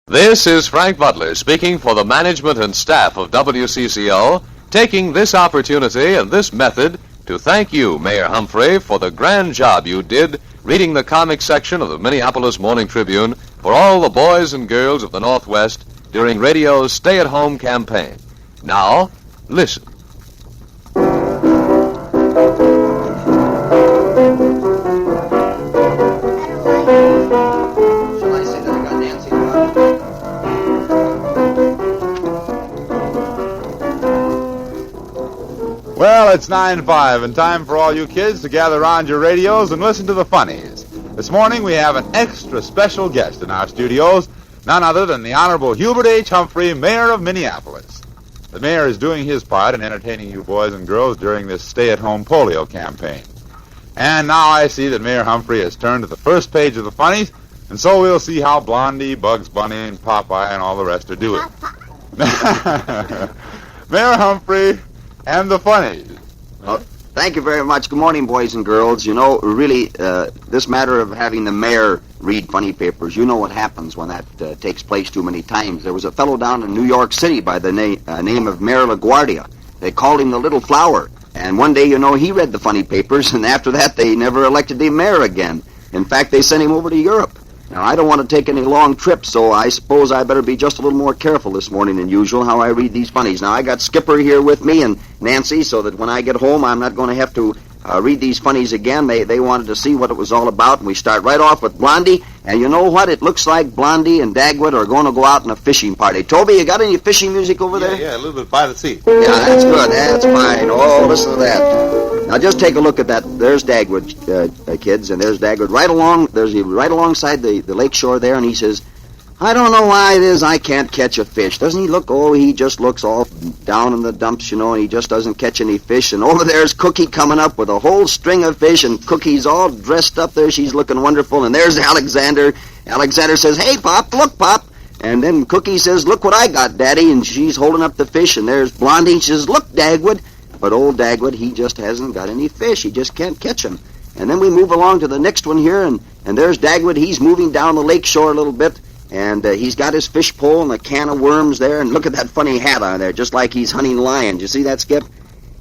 This is Frank Butler speaking for the management and staff of WCCO, taking this opportunity and this method to thank you, Mayor Humphrey, for the grand job you did reading the comic section of the Minneapolis Morning Tribune for all the boys and girls of the Northwest during radio's stay-at-home campaign. Now, listen. Well, it's 9:05 and time for all you kids to gather around your radios and listen to the funnies. This morning we have an extra special guest in our studios, none other than the Honorable Hubert H. Humphrey, Mayor of Minneapolis. The mayor is doing his part in entertaining you boys and girls during this stay-at-home polio campaign. And now I see that Mayor Humphrey has turned to the first page of the funnies, and so we'll see how Blondie, Bugs Bunny, and Popeye and all the rest are doing. Mayor Humphrey and the funnies. Thank you very much. Good morning, boys and girls. You know, really, this matter of having the mayor read funny papers, you know what happens when that takes place too many times. There was a fellow down in New York City by the name of Mayor LaGuardia. They called him the Little Flower. And one day, you know, he read the funny papers, and after that, they never elected him mayor again. In fact, they sent him over to Europe. Now, I don't want to take any long trips, so I suppose I better be just a little more careful this morning than usual how I read these funnies. Now, I got Skipper here with me and Nancy, so that when I get home, I'm not going to have to read these funnies again. They wanted to see what it was all about, and we start right off with Blondie. And you know what? It looks like Blondie and Dagwood are going to go out on a fishing party. Toby, you got any fishing music over there? Yeah, a little bit by the sea. Yeah, that's good. That's fine. Oh, listen to that. Now, just take a look at that. There's Dagwood, kids, and there's Dagwood right alongside the lake shore there, and he says, I don't know why it is I can't catch a fish. Doesn't he look? Oh, he just looks all down in the dumps, you know, and he just doesn't catch any fish. And over there's Cookie coming up with a whole string of fish, and Cookie's all dressed up there. She's looking wonderful. And there's Alexander. Alexander says, hey, Pop, look, Pop. And then Cookie says, look what I got, Daddy. And she's holding up the fish. And there's Blondie. She says, look, Dagwood. But old Dagwood, he just hasn't got any fish. He just can't catch them. And then we move along to the next one here, and there's Dagwood. He's moving down the lake shore a little bit, and he's got his fish pole and a can of worms there, and look at that funny hat on there, just like he's hunting lions. You see that, Skip?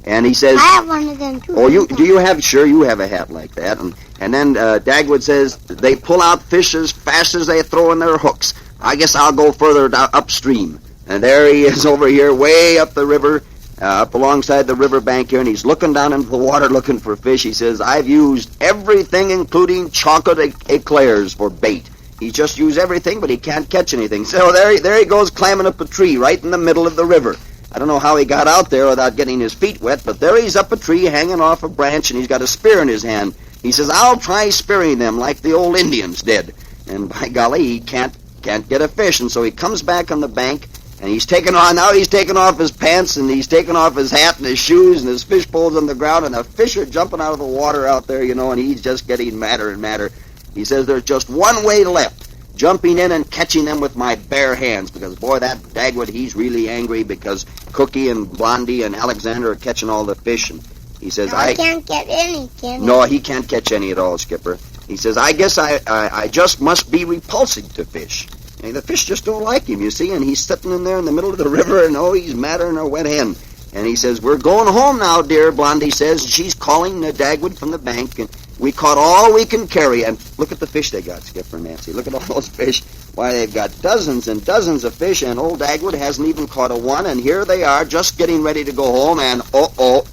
And he says... I have one of them, too. Oh, do you have... Sure, you have a hat like that. And then Dagwood says, they pull out fish as fast as they throw in their hooks. I guess I'll go further upstream. And there he is over here, way up the river, up alongside the riverbank here, and he's looking down into the water looking for fish. He says, I've used everything, including chocolate eclairs, for bait. He's just used everything, but he can't catch anything. So there he goes, climbing up a tree right in the middle of the river. I don't know how he got out there without getting his feet wet, but there he's up a tree, hanging off a branch, and he's got a spear in his hand. He says, I'll try spearing them like the old Indians did. And by golly, he can't get a fish, and so he comes back on the bank, and he's taking off his pants, and he's taking off his hat and his shoes, and his fish pole's on the ground, and the fish are jumping out of the water out there, you know, and he's just getting madder and madder. He says there's just one way left, jumping in and catching them with my bare hands, because, boy, that Dagwood, he's really angry because Cookie and Blondie and Alexander are catching all the fish, and he says, I can't get any, can he? No, he can't catch any at all, Skipper. He says, I guess I just must be repulsive to fish. And the fish just don't like him, you see, and he's sitting in there in the middle of the river, and oh, he's madder than a wet hen. And he says, we're going home now, dear, Blondie says. She's calling Dagwood from the bank, and we caught all we can carry. And look at the fish they got, Skipper and Nancy. Look at all those fish. Why, they've got dozens and dozens of fish, and old Dagwood hasn't even caught a one, and here they are just getting ready to go home, and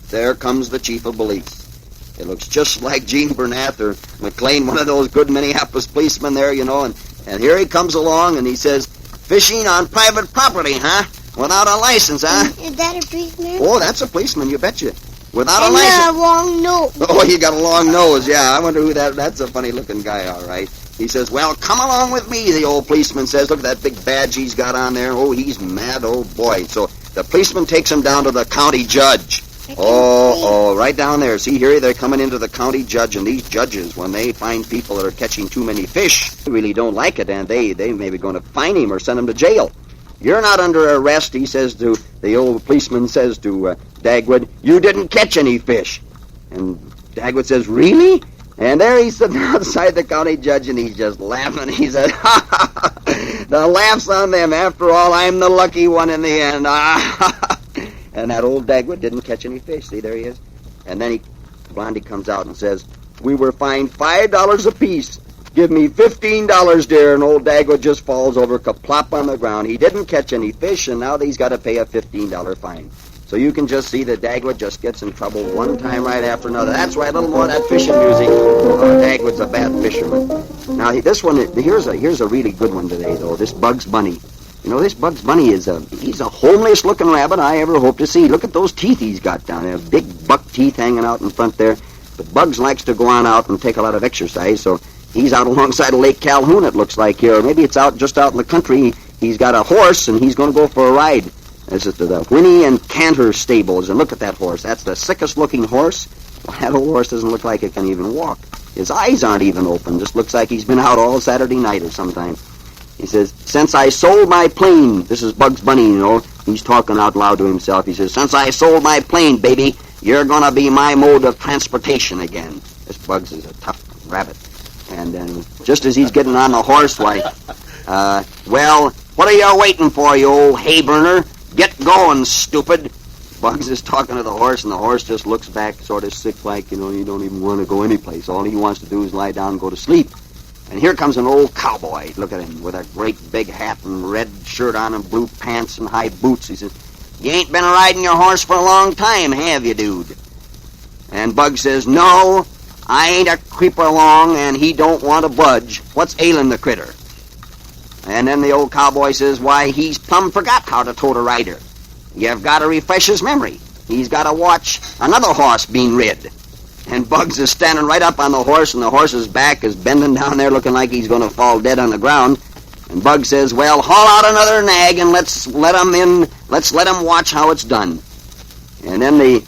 there comes the chief of police. It looks just like Gene Bernath or McLean, one of those good Minneapolis policemen there, you know, and here he comes along, and he says, fishing on private property, huh? Without a license, huh? Is that a policeman? Oh, that's a policeman, you betcha. Without and a license. a long nose. Oh, he got a long nose, yeah. I wonder who that's a funny-looking guy, all right. He says, well, come along with me, the old policeman says. Look at that big badge he's got on there. Oh, he's mad, oh, boy. So the policeman takes him down to the county judge. Oh, right down there. See, here they're coming into the county judge, and these judges, when they find people that are catching too many fish, they really don't like it, and they may be going to fine him or send him to jail. You're not under arrest, he says to, the old policeman says to Dagwood, you didn't catch any fish. And Dagwood says, really? And there he's sitting outside the county judge, and he's just laughing. He said, ha, ha, ha, the The laugh's on them. After all, I'm the lucky one in the end. And that old Dagwood didn't catch any fish. See, there he is. And then Blondie comes out and says, "We were fined $5 apiece. Give me $15, dear." And old Dagwood just falls over kaplop on the ground. He didn't catch any fish, and now he's got to pay a $15 fine. So you can just see that Dagwood just gets in trouble one time right after another. That's right, a little more of that fishing music. Dagwood's a bad fisherman. Now, this one, here's a really good one today, though. This Bugs Bunny. You know, this Bugs Bunny he's a homeliest-looking rabbit I ever hope to see. Look at those teeth he's got down there. Big buck teeth hanging out in front there. But Bugs likes to go on out and take a lot of exercise, so he's out alongside of Lake Calhoun, it looks like here. Or maybe it's just out in the country. He's got a horse, and he's going to go for a ride. This is the Winnie and Cantor stables, and look at that horse. That's the sickest-looking horse. Well, that old horse doesn't look like it can even walk. His eyes aren't even open. Just looks like he's been out all Saturday night or sometime. He says, "Since I sold my plane," this is Bugs Bunny, you know. He's talking out loud to himself. He says, "Since I sold my plane, baby, you're going to be my mode of transportation again." This Bugs is a tough rabbit. And then just as he's getting on the horse, why, "Well, what are you waiting for, you old hay burner? Get going, stupid." Bugs is talking to the horse, and the horse just looks back sort of sick-like, you know, he don't even want to go anyplace. All he wants to do is lie down and go to sleep. And here comes an old cowboy. Look at him, with a great big hat and red shirt on and blue pants and high boots. He says, "You ain't been riding your horse for a long time, have you, dude?" And Bugs says, "No, I ain't a creeper along, and he don't want to budge. What's ailing the critter?" And then the old cowboy says, "Why, he's plumb forgot how to tote a rider. You've got to refresh his memory. He's got to watch another horse being rid." And Bugs is standing right up on the horse, and the horse's back is bending down there looking like he's going to fall dead on the ground. And Bugs says, "Well, haul out another nag, and let's let him watch how it's done." And then the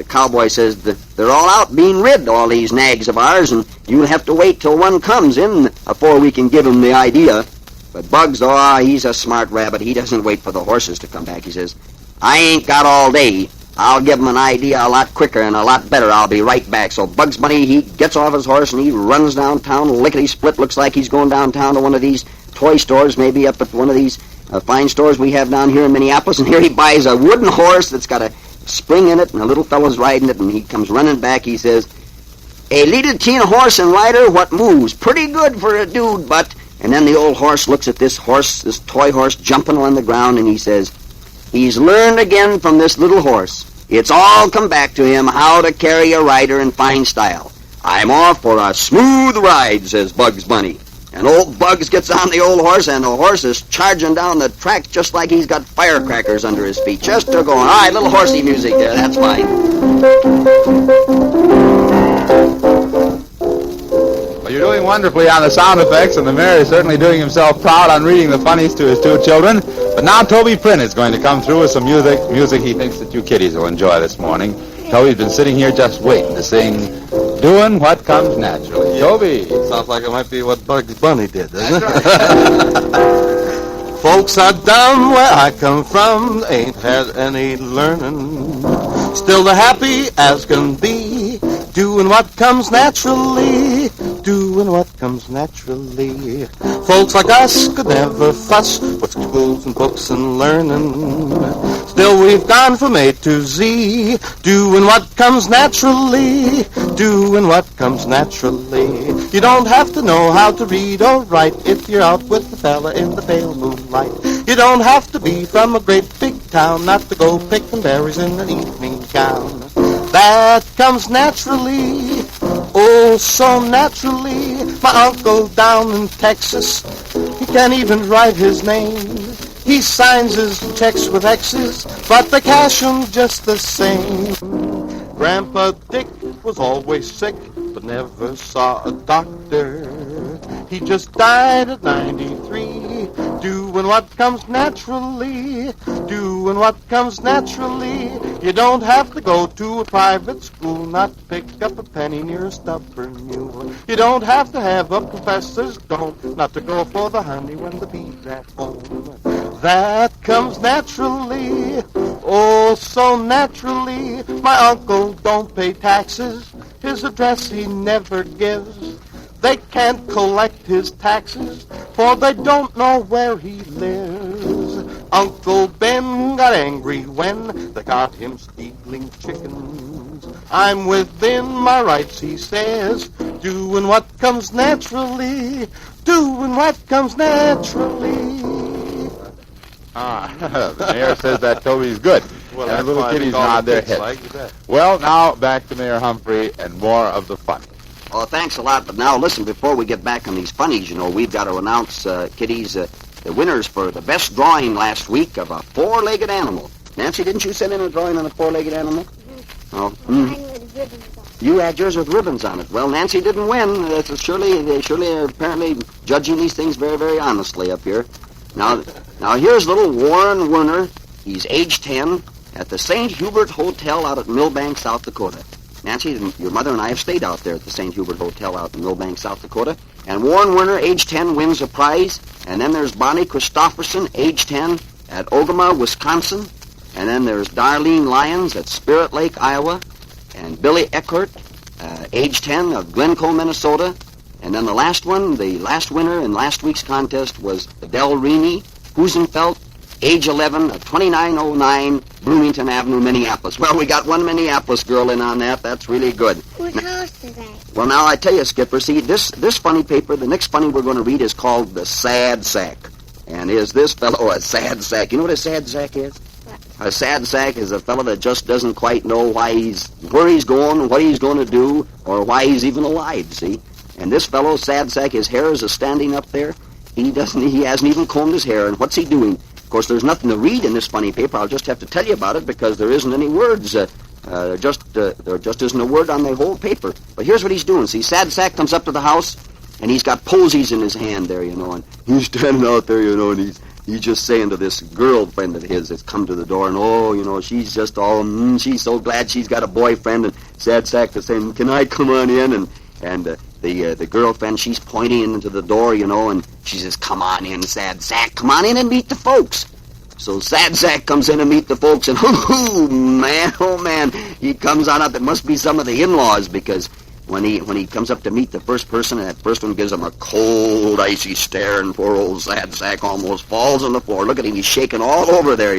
cowboy says, "They're all out being rid, all these nags of ours, and you'll have to wait till one comes in before we can give him the idea." But Bugs, he's a smart rabbit. He doesn't wait for the horses to come back. He says, "I ain't got all day. I'll give him an idea a lot quicker and a lot better. I'll be right back." So Bugs Bunny, he gets off his horse and he runs downtown, lickety-split. Looks like he's going downtown to one of these toy stores, maybe up at one of these fine stores we have down here in Minneapolis. And here he buys a wooden horse that's got a spring in it, and a little fellow's riding it, and he comes running back. He says, "A little teen horse and rider what moves. Pretty good for a dude, but..." And then the old horse looks at this horse, this toy horse, jumping on the ground, and he says, "He's learned again from this little horse. It's all come back to him how to carry a rider in fine style. I'm off for a smooth ride," says Bugs Bunny. And old Bugs gets on the old horse, and the horse is charging down the track just like he's got firecrackers under his feet. Just to going. All right, little horsey music there. That's fine. Well, you're doing wonderfully on the sound effects, and the mayor is certainly doing himself proud on reading the funnies to his two children. But now Toby Print is going to come through with some music he thinks that you kiddies will enjoy this morning. Toby's been sitting here just waiting to sing "Doing What Comes Naturally." Yeah. Toby. Sounds like it might be what Bugs Bunny did, doesn't That's it? Folks are down where I come from, ain't had any learning. Still they're happy as can be, doing what comes naturally, doing what comes naturally. Folks like us could never fuss with schools and books and learning. Still we've gone from A to Z, doing what comes naturally, doing what comes naturally. You don't have to know how to read or write if you're out with the fella in the pale moonlight. You don't have to be from a great big town not to go picking berries in an evening gown. That comes naturally, oh so naturally. My uncle down in Texas, he can't even write his name. He signs his checks with X's, but they cash 'em just the same. Grandpa Dick was always sick, but never saw a doctor. He just died at 93, doing what comes naturally, doing what comes naturally. You don't have to go to a private school, not to pick up a penny near a stubborn mule. You don't have to have a professor's dome, not to go for the honey when the bee's at home. That comes naturally, oh so naturally. My uncle don't pay taxes, his address he never gives. They can't collect his taxes for they don't know where he lives. Uncle Ben got angry when they caught him stealing chickens. I'm within my rights, he says, doing what comes naturally, doing what comes naturally. The mayor says that Toby's good. Well, and the that's little why kiddies they call nod it their Big heads. Slag, you bet. Well, now back to Mayor Humphrey and more of the fun. Oh, thanks a lot. But now, listen, before we get back on these funnies, we've got to announce, kiddies, the winners for the best drawing last week of a four-legged animal. Nancy, didn't you send in a drawing on a four-legged animal? Oh, Mine with ribbons on. You had yours with ribbons on it. Well, Nancy didn't win. They surely are apparently judging these things very, very honestly up here. Now here's little Warren Werner. He's age 10 at the St. Hubert Hotel out at Millbank, South Dakota. Nancy, your mother and I have stayed out there at the St. Hubert Hotel out in Millbank, South Dakota. And Warren Werner, age 10, wins a prize. And then there's Bonnie Christofferson, age 10, at Ogama, Wisconsin. And then there's Darlene Lyons at Spirit Lake, Iowa. And Billy Eckert, age 10, of Glencoe, Minnesota. And then the last winner in last week's contest was Adele Reaney, Husenfeld, age 11, of 2909 Bloomington Avenue, Minneapolis. Well, we got one Minneapolis girl in on that. That's really good. Whose house is that? Well, now I tell you, Skipper, see, this funny paper, the next funny we're going to read is called The Sad Sack. And is this fellow a sad sack? You know what a sad sack is? A sad sack is a fellow that just doesn't quite know where he's going, what he's going to do, or why he's even alive, see? And this fellow, sad sack, his hair is standing up there. He hasn't even combed his hair, and what's he doing? Of course, there's nothing to read in this funny paper. I'll just have to tell you about it because there isn't any words. There just isn't a word on the whole paper. But here's what he's doing. See, sad sack comes up to the house, and he's got posies in his hand there, and he's standing out there, and he's just saying to this girlfriend of his that's come to the door, and she's just all, she's so glad she's got a boyfriend, and sad sack is saying, can I come on in? And the girlfriend, she's pointing into the door, and she says, come on in, sad sack, come on in and meet the folks. So sad sack comes in and meet the folks, and oh man, he comes on up. It must be some of the in-laws, because when he comes up to meet the first person, and that first one gives him a cold, icy stare, and poor old sad sack almost falls on the floor. Look at him, he's shaking all over there,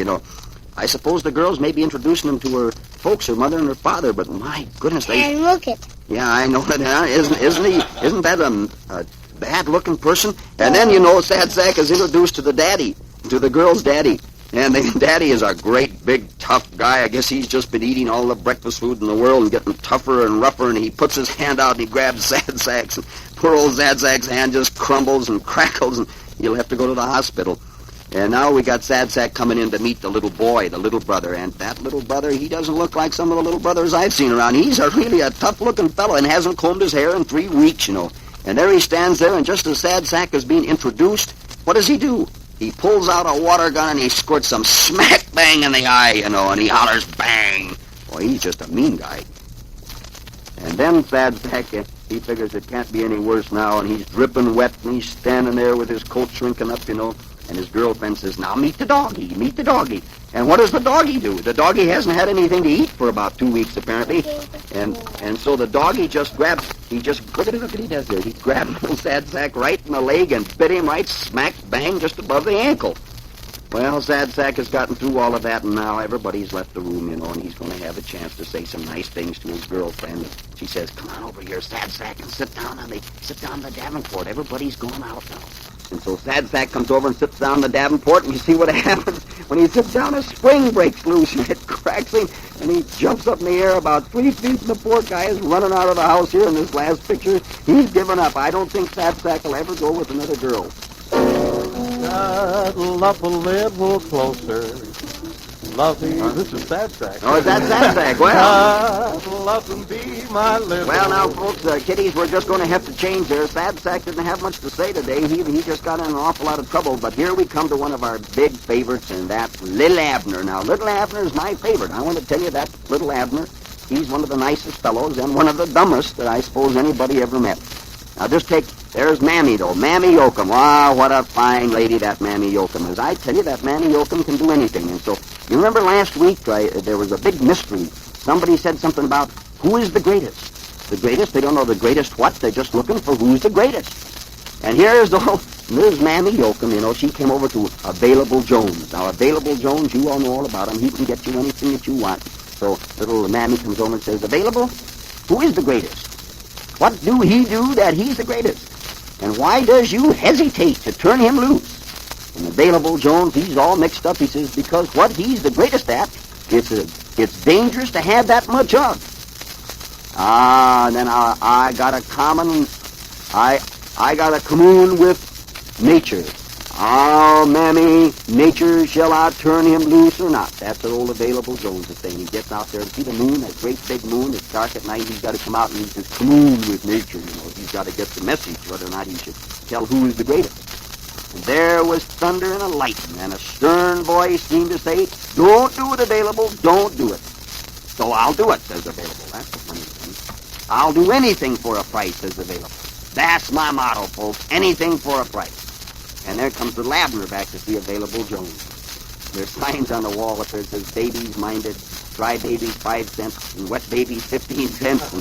I suppose the girls may be introducing him to her folks, her mother and her father, but my goodness, And look it. Yeah, I know that. Isn't that a bad-looking person? And then, sad sack is introduced to the daddy, to the girl's daddy. And the daddy is a great, big, tough guy. I guess he's just been eating all the breakfast food in the world and getting tougher and rougher, and he puts his hand out and he grabs sad sack's, and poor old sad sack's hand just crumbles and crackles, and he'll have to go to the hospital. And now we got sad sack coming in to meet the little boy, the little brother. And that little brother, he doesn't look like some of the little brothers I've seen around. He's really a tough-looking fellow and hasn't combed his hair in 3 weeks, And there he stands there, and just as sad sack is being introduced, what does he do? He pulls out a water gun and he squirts some smack bang in the eye, and he hollers bang. Boy, he's just a mean guy. And then sad sack, he figures it can't be any worse now, and he's dripping wet, and he's standing there with his coat shrinking up, And his girlfriend says, now meet the doggy. And what does the doggy do? The doggy hasn't had anything to eat for about 2 weeks, apparently. And so the doggy just look at what he does there. He grabbed little sad sack right in the leg and bit him right smack bang just above the ankle. Well, sad sack has gotten through all of that, and now everybody's left the room, and he's going to have a chance to say some nice things to his girlfriend. She says, come on over here, sad sack, and sit down on the Davenport. Everybody's going out now. And so sad sack comes over and sits down on the Davenport, and you see what happens? When he sits down, a spring breaks loose, and it cracks him, and he jumps up in the air about 3 feet, and the poor guy is running out of the house here in this last picture. He's given up. I don't think sad sack will ever go with another girl. Cuddle up a little closer. Lovey. This is sad sack. Oh, is that sad sack? Well. Cuddle up and be my little. Well, now, folks, kiddies, we're just going to have to change there. Sad sack didn't have much to say today. He just got in an awful lot of trouble. But here we come to one of our big favorites, and that's Little Abner. Now, Little Abner is my favorite. I want to tell you that Little Abner, he's one of the nicest fellows and one of the dumbest that I suppose anybody ever met. Now, there's Mammy, though. Mammy Yoakum. Wow, what a fine lady that Mammy Yoakum is. I tell you, that Mammy Yoakum can do anything. And so, you remember last week, there was a big mystery. Somebody said something about who is the greatest. The greatest? They don't know the greatest what. They're just looking for who's the greatest. And here's the There's Mammy Yoakum, you know, she came over to Available Jones. Now, Available Jones, you all know all about him. He can get you anything that you want. So little Mammy comes over and says, Available, who is the greatest? What do he do that he's the greatest? And why does you hesitate to turn him loose? And Available Jones, he's all mixed up. He says, because what he's the greatest at, it's dangerous to have that much of. And then I got a commune with nature. Oh, Mammy, nature, shall I turn him loose or not? That's what old Available Jones is saying. He gets out there to see the moon, that great big moon. It's dark at night. He's got to come out and just commune with nature, you know. He's got to get the message whether or not he should tell who is the greatest. And there was thunder and a lightning, and a stern voice seemed to say, don't do it, Available, don't do it. So I'll do it, says Available. That's the funny thing. I'll do anything for a price, says Available. That's my motto, folks, anything for a price. And there comes the Abner back to see Available Jones. There's signs on the wall up there that says babies minded, dry babies 5 cents, and wet babies 15 cents.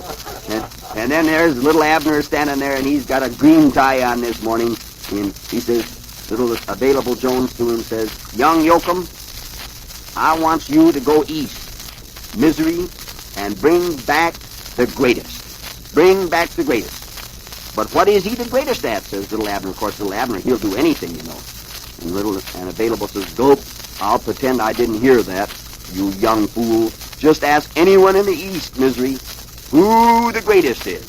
And then there's little Abner standing there, and he's got a green tie on this morning. And he says, little Available Jones to him says, young Yoakum, I want you to go east, Misery, and bring back the greatest. Bring back the greatest. But what is he the greatest at, says little Abner. Of course, little Abner, he'll do anything, you know. And Available says, dope, I'll pretend I didn't hear that, you young fool. Just ask anyone in the East, Misery, who the greatest is.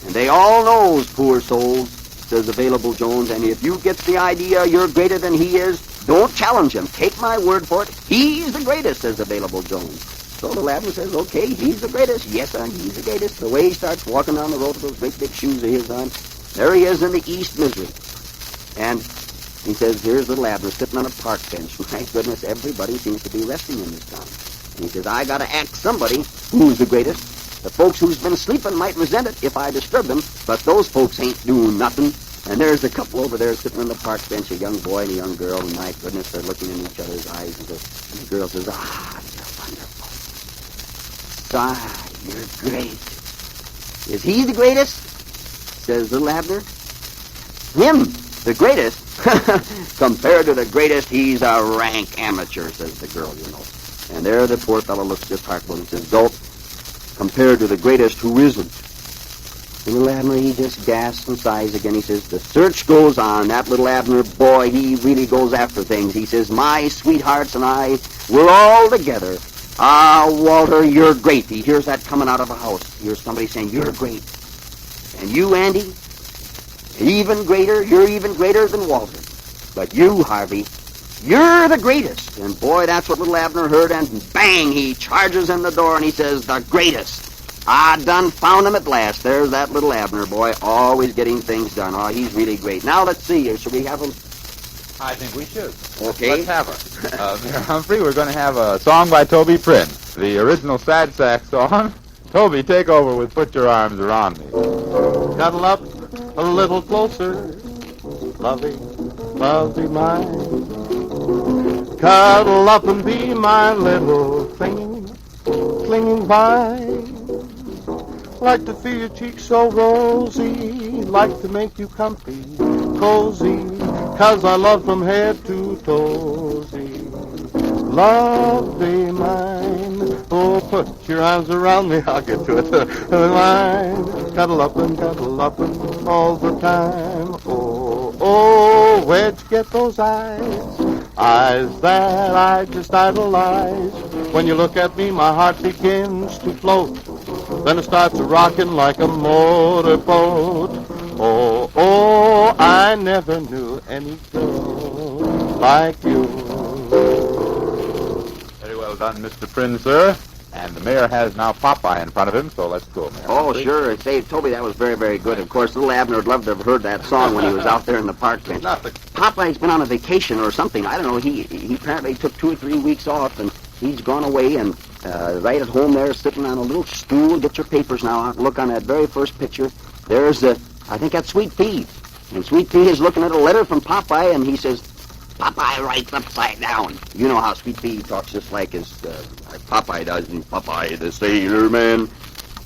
And they all knows, poor souls, says Available Jones, and if you get the idea you're greater than he is, don't challenge him. Take my word for it. He's the greatest, says Available Jones. So little Abner says, okay, he's the greatest. Yes, sir, he's the greatest. The way he starts walking down the road with those great big shoes of his on, there he is in the East, Misery. And he says, here's little Abner sitting on a park bench. My goodness, everybody seems to be resting in this town. And he says, I got to ask somebody who's the greatest. The folks who's been sleeping might resent it if I disturb them, but those folks ain't doing nothing. And there's a couple over there sitting on the park bench, a young boy and a young girl, and my goodness, they're looking in each other's eyes. And the girl says, you're wonderful. You're great. Is he the greatest? Says little Abner. Him, the greatest? Compared to the greatest, he's a rank amateur, says the girl, you know. And there the poor fellow looks just heartbroken and says, dope, compared to the greatest, who isn't? And little Abner, he just gasps and sighs again. He says, the search goes on. That little Abner boy, he really goes after things. He says, my sweethearts and I, we're all together. Ah, Walter, you're great. He hears that coming out of a house. He hears somebody saying, you're great. And you, Andy, even greater. You're even greater than Walter. But you, Harvey, you're the greatest. And boy, that's what little Abner heard. And bang, he charges in the door and he says, the greatest. I done found him at last. There's that little Abner boy, always getting things done. Oh, he's really great. Now, let's see. Should we have him? I think we should. Okay. Let's have her. Mayor Humphrey, we're going to have a song by Toby Prince, the original sad sack song. Toby, take over with Put Your Arms Around Me. Cuddle up a little closer, lovey, lovey mine. Cuddle up and be my little clinging vine. Like to feel your cheeks so rosy, like to make you comfy, cozy, 'cause I love from head to toesy. Lovely mine, oh, put your arms around me, I'll get to it, mine. Cuddle up and all the time. Oh, oh, where'd you get those eyes? Eyes that I just idolize. When you look at me, my heart begins to float. Then it starts rocking like a motorboat. Oh, oh, I never knew any girl like you. Very well done, Mr. Prince, sir. And the mayor has now Popeye in front of him, so let's go, Mayor. Oh, sure. Say, Toby, that was very, very good. Of course, little Abner would love to have heard that song when he was out there in the park bench. Popeye's been on a vacation or something. I don't know. He apparently took 2 or 3 weeks off, and he's gone away and right at home there, sitting on a little stool. Get your papers now. Look on that very first picture. There's, I think that's Sweet Pea. And Sweet Pea is looking at a letter from Popeye, and he says, Popeye writes upside down. You know how Sweet Pea talks just like Popeye does. And Popeye, the sailor man.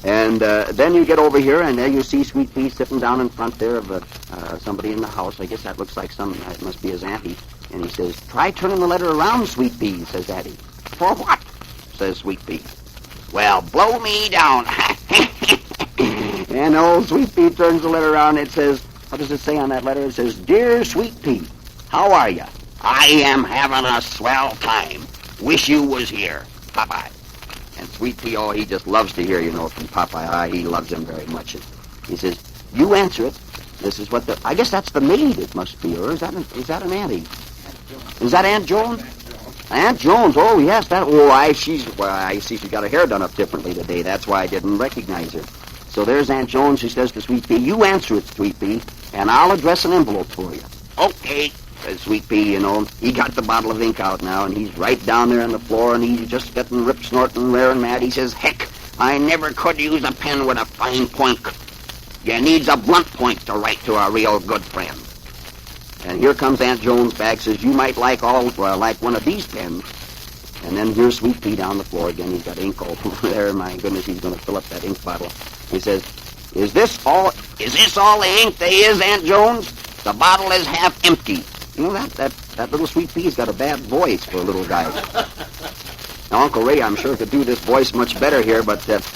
And then you get over here, and there you see Sweet Pea sitting down in front there of somebody in the house. I guess that looks like it must be his auntie. And he says, "Try turning the letter around, Sweet Pea," says Addie. "For what?" says Sweet Pea. "Well, blow me down." And old Sweet Pea turns the letter around, and it says, what does it say on that letter? It says, "Dear Sweet Pea, how are you? I am having a swell time. Wish you was here. Popeye." And Sweet Pea, oh, he just loves to hear, from Popeye. He loves him very much. And he says, "You answer it." This is what I guess that's the maid it must be, or is that an auntie? Is that Aunt Joan? Aunt Jones, oh, yes, I see she got her hair done up differently today. That's why I didn't recognize her. So there's Aunt Jones. She says to Sweet Pea, "You answer it, Sweet Pea, and I'll address an envelope for you." "Okay," says Sweet Pea, He got the bottle of ink out now, and he's right down there on the floor, and he's just getting rip snorting, raring mad. He says, "Heck, I never could use a pen with a fine point. You needs a blunt point to write to a real good friend." And here comes Aunt Jones back, says, "You might like one of these pens." And then here's Sweet Pea down the floor again. He's got ink all over there. My goodness, he's going to fill up that ink bottle. He says, Is this all the ink there is, Aunt Jones? The bottle is half empty." That little Sweet Pea's got a bad voice for a little guy. Now, Uncle Ray, I'm sure, could do this voice much better here,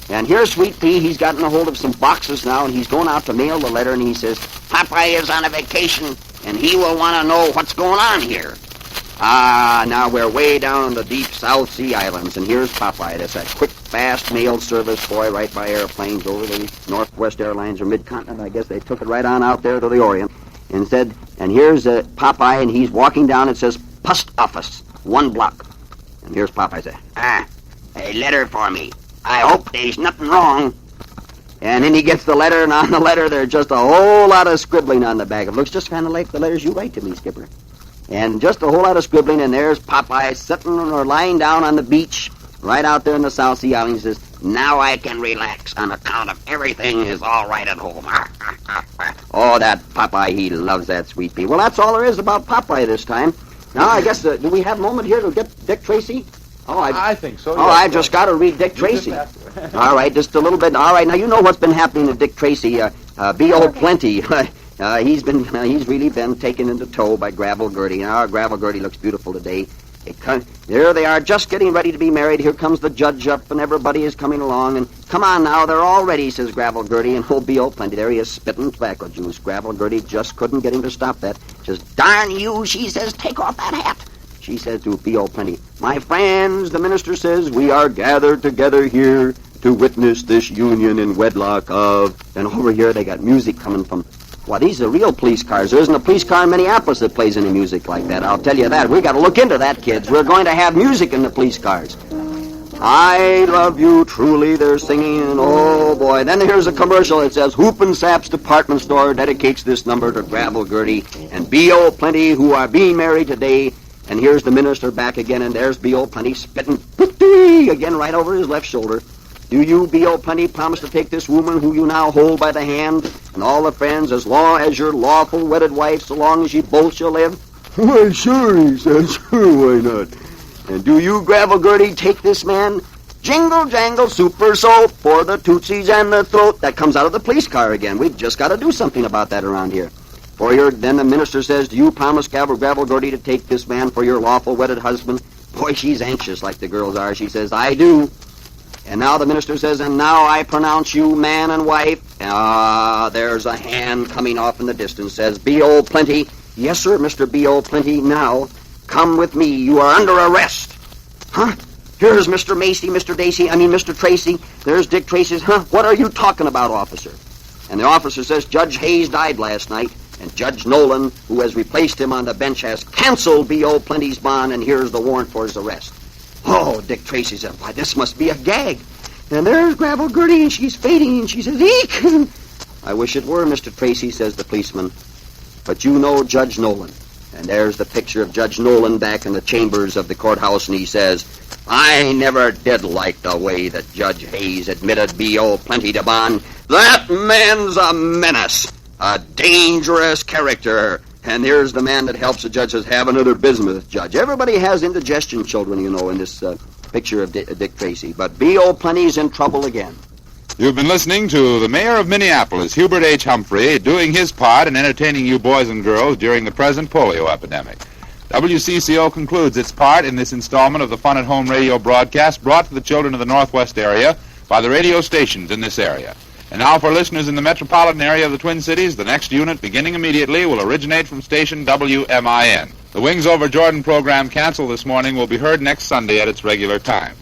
and here's Sweet Pea. He's gotten a hold of some boxes now, and he's going out to mail the letter, and he says, "Popeye is on a vacation, and he will want to know what's going on here." Now we're way down in the deep South Sea Islands, and here's Popeye. That's that quick, fast mail service boy right by airplanes over the Northwest Airlines or Mid-Continent. I guess they took it right on out there to the Orient. And here's Popeye, and he's walking down. It says, "Post Office, 1 block." And here's Popeye say, "A letter for me. I hope there's nothing wrong." And then he gets the letter, and on the letter there's just a whole lot of scribbling on the back. It looks just kind of like the letters you write to me, Skipper. And just a whole lot of scribbling, and there's Popeye sitting or lying down on the beach right out there in the South Sea Islands. He says, "Now I can relax on account of everything is all right at home." Oh, that Popeye, he loves that Sweet Pea. Well, that's all there is about Popeye this time. Now, I guess, do we have a moment here to get Dick Tracy? I think so. Oh, I've just got to read Dick Tracy. All right, just a little bit. All right, now you know what's been happening to Dick Tracy. B.O. Plenty. He's really been taken into tow by Gravel Gertie. Now, Gravel Gertie looks beautiful today. There they are, just getting ready to be married. Here comes the judge up, and everybody is coming along. And come on now, they're all ready, says Gravel Gertie. And old B.O. Plenty, there he is, spitting tobacco juice. Gravel Gertie just couldn't get him to stop that. Says, "Darn you," she says, "take off that hat." She says to B.O. Plenty, "My friends," the minister says, "we are gathered together here to witness this union in wedlock of..." And over here they got music coming from... Well, these are real police cars. There isn't a police car in Minneapolis that plays any music like that. I'll tell you that. We got to look into that, kids. We're going to have music in the police cars. "I love you truly," they're singing, and oh boy. Then here's a commercial. It says, "Hoop and Sap's Department Store dedicates this number to Gravel Gertie and B.O. Plenty, who are being married today." And here's the minister back again, and there's B.O. Plenty spitting again right over his left shoulder. "Do you, B.O. Plenty, promise to take this woman who you now hold by the hand and all the friends as long as your lawful wedded wife, so long as you both shall live?" "Why, sure," he says. "Sure, why not?" "And do you, Gravel Gertie, take this man?" "Jingle, jangle, super soap for the tootsies and the throat." That comes out of the police car again. We've just got to do something about that around here. Then the minister says, "Do you promise, Gravel Gertie, to take this man for your lawful wedded husband?" Boy, she's anxious like the girls are. She says, "I do." And now the minister says, "And now I pronounce you man and wife." There's a hand coming off in the distance. Says, "B.O. Plenty." "Yes, sir, Mr. B.O. Plenty. Now, come with me. You are under arrest." "Huh? Here's Mr. Mr. Tracy. There's Dick Tracy's." "Huh? What are you talking about, officer?" And the officer says, "Judge Hayes died last night, and Judge Nolan, who has replaced him on the bench, has canceled B.O. Plenty's bond, and here's the warrant for his arrest." Oh, Dick Tracy said, "Why, this must be a gag." And there's Gravel Gertie, and she's fading, and she says, "Eek!" "I wish it were, Mr. Tracy," says the policeman. "But you know Judge Nolan." And there's the picture of Judge Nolan back in the chambers of the courthouse, and he says, "I never did like the way that Judge Hayes admitted B.O. Plenty to bond. That man's a menace, a dangerous character." And here's the man that helps the judge says, "Have another bismuth, Judge." Everybody has indigestion, children, in this picture of Dick Tracy. But B.O. Plenty's in trouble again. You've been listening to the Mayor of Minneapolis, Hubert H. Humphrey, doing his part in entertaining you boys and girls during the present polio epidemic. WCCO concludes its part in this installment of the Fun at Home radio broadcast brought to the children of the Northwest area by the radio stations in this area. And now for listeners in the metropolitan area of the Twin Cities, the next unit, beginning immediately, will originate from station WMIN. The Wings Over Jordan program canceled this morning will be heard next Sunday at its regular time.